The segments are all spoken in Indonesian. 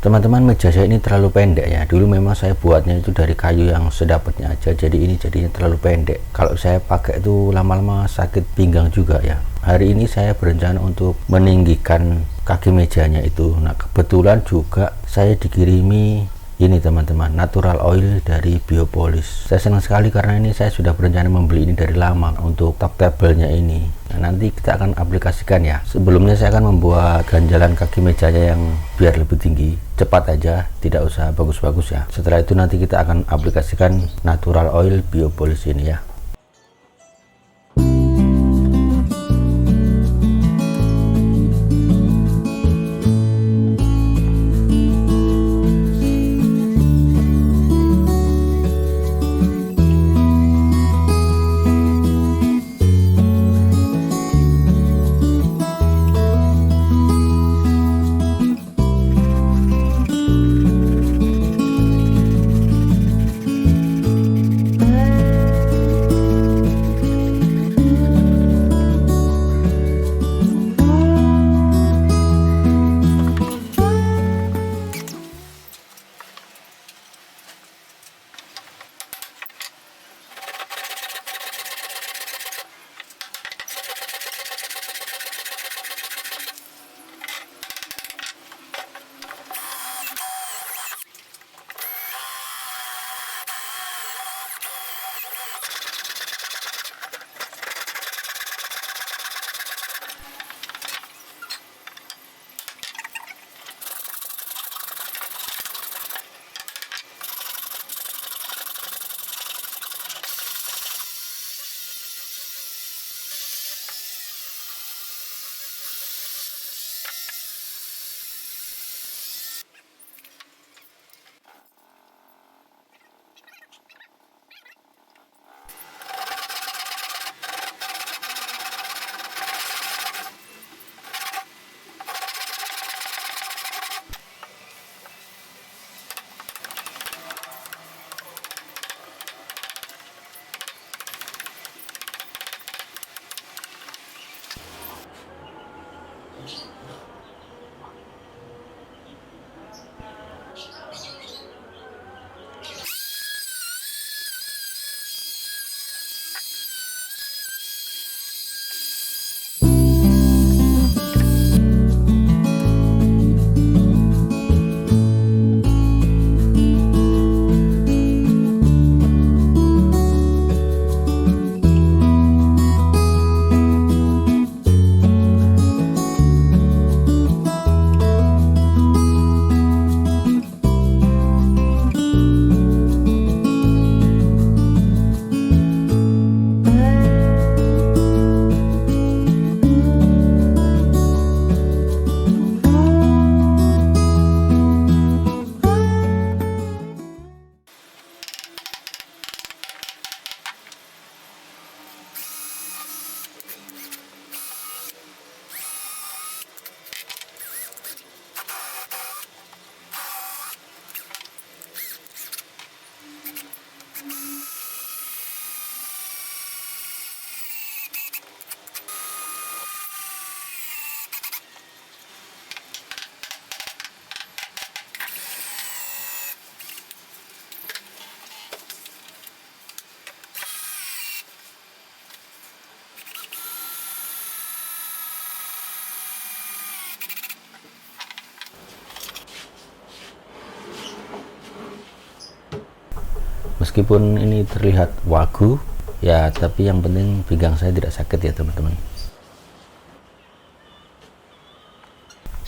Teman-teman, meja saya ini terlalu pendek ya. Dulu memang saya buatnya itu dari kayu yang sedapatnya aja, jadi ini jadinya terlalu pendek. Kalau saya pakai itu lama-lama sakit pinggang juga ya. Hari ini saya berencana untuk meninggikan kaki mejanya itu. Nah, kebetulan juga saya dikirimi ini teman-teman, natural oil dari Biopolis. Saya senang sekali karena ini saya sudah berencana membeli ini dari lama untuk top table-nya ini. Nah, nanti kita akan aplikasikan ya. Sebelumnya saya akan membuat ganjalan kaki mejanya yang biar lebih tinggi. Cepat aja, tidak usah bagus-bagus ya. Setelah itu nanti kita akan aplikasikan natural oil Biopolis ini ya. Meskipun ini terlihat wagu ya, tapi yang penting pinggang saya tidak sakit ya teman-teman.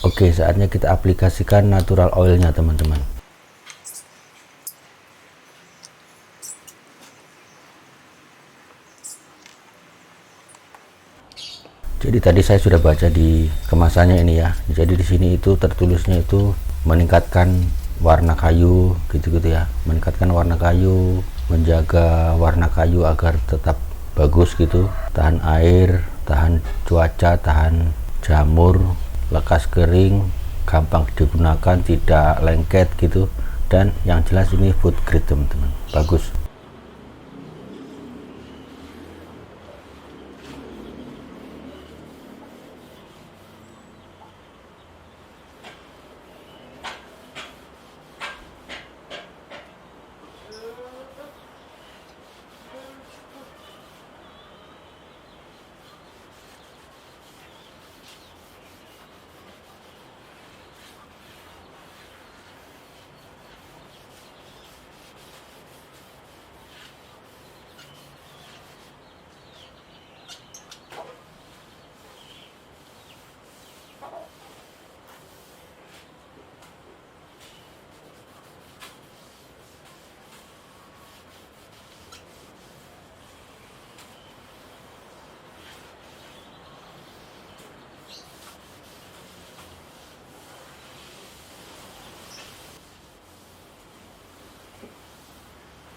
Oke, saatnya kita aplikasikan natural oilnya teman-teman. Jadi tadi saya sudah baca di kemasannya ini ya. Jadi di sini itu tertulisnya itu meningkatkan warna kayu gitu-gitu ya. Meningkatkan warna kayu, menjaga warna kayu agar tetap bagus gitu, tahan air, tahan cuaca, tahan jamur, lekas kering, gampang digunakan, tidak lengket gitu. Dan yang jelas ini food grade teman-teman, bagus.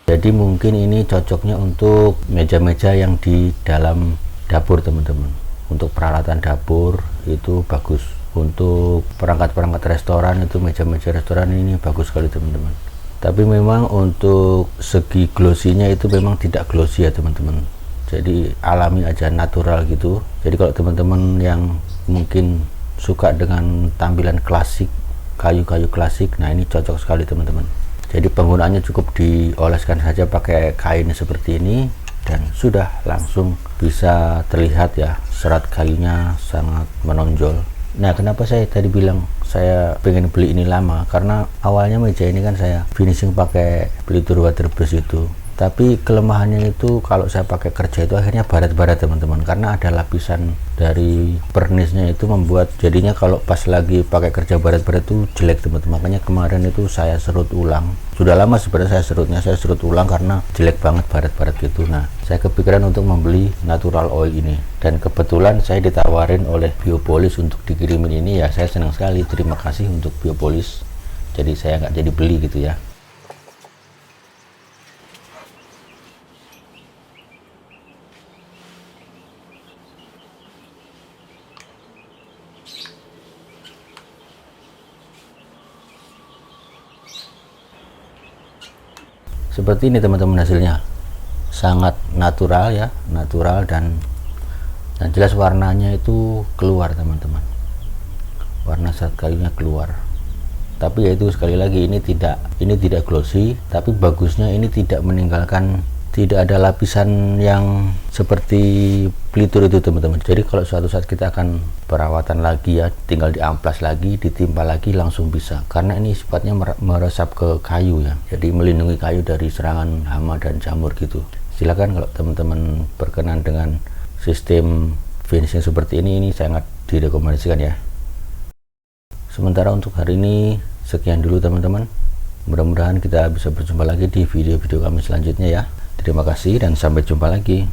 Jadi mungkin ini cocoknya untuk meja-meja yang di dalam dapur teman-teman. Untuk peralatan dapur itu bagus. Untuk perangkat-perangkat restoran itu meja-meja restoran ini bagus sekali teman-teman. Tapi memang untuk segi glossy-nya itu memang tidak glossy ya teman-teman. Jadi alami aja, natural gitu. Jadi kalau teman-teman yang mungkin suka dengan tampilan klasik, kayu-kayu klasik, nah ini cocok sekali teman-teman. Jadi penggunaannya cukup dioleskan saja pakai kain seperti ini dan sudah langsung bisa terlihat ya, serat kayunya sangat menonjol. Nah, kenapa saya tadi bilang saya pengen beli ini lama, karena awalnya meja ini kan saya finishing pakai pelitur waterbrush itu. Tapi kelemahannya itu kalau saya pakai kerja itu akhirnya baret-baret teman-teman, karena ada lapisan dari pernisnya itu membuat jadinya kalau pas lagi pakai kerja baret-baret itu jelek teman-teman. Makanya kemarin itu saya serut ulang. Sudah lama sebenarnya saya serut ulang karena jelek banget baret-baret gitu. Nah, saya kepikiran untuk membeli natural oil ini, dan kebetulan saya ditawarin oleh Biopolis untuk dikirimin ini ya. Saya senang sekali, terima kasih untuk Biopolis. Jadi saya nggak jadi beli gitu ya. Seperti ini teman-teman, hasilnya sangat natural ya, natural dan jelas warnanya itu keluar teman-teman, warna serat kayunya keluar. Tapi yaitu sekali lagi ini tidak glossy, tapi bagusnya ini tidak meninggalkan, tidak ada lapisan yang seperti pelitur itu teman-teman. Jadi kalau suatu saat kita akan perawatan lagi ya, tinggal diamplas lagi, ditimpa lagi langsung bisa, karena ini sifatnya meresap ke kayu ya, jadi melindungi kayu dari serangan hama dan jamur gitu. Silakan kalau teman-teman berkenan dengan sistem finishing seperti ini sangat direkomendasikan ya. Sementara untuk hari ini sekian dulu teman-teman, mudah-mudahan kita bisa berjumpa lagi di video-video kami selanjutnya ya. Terima kasih dan sampai jumpa lagi.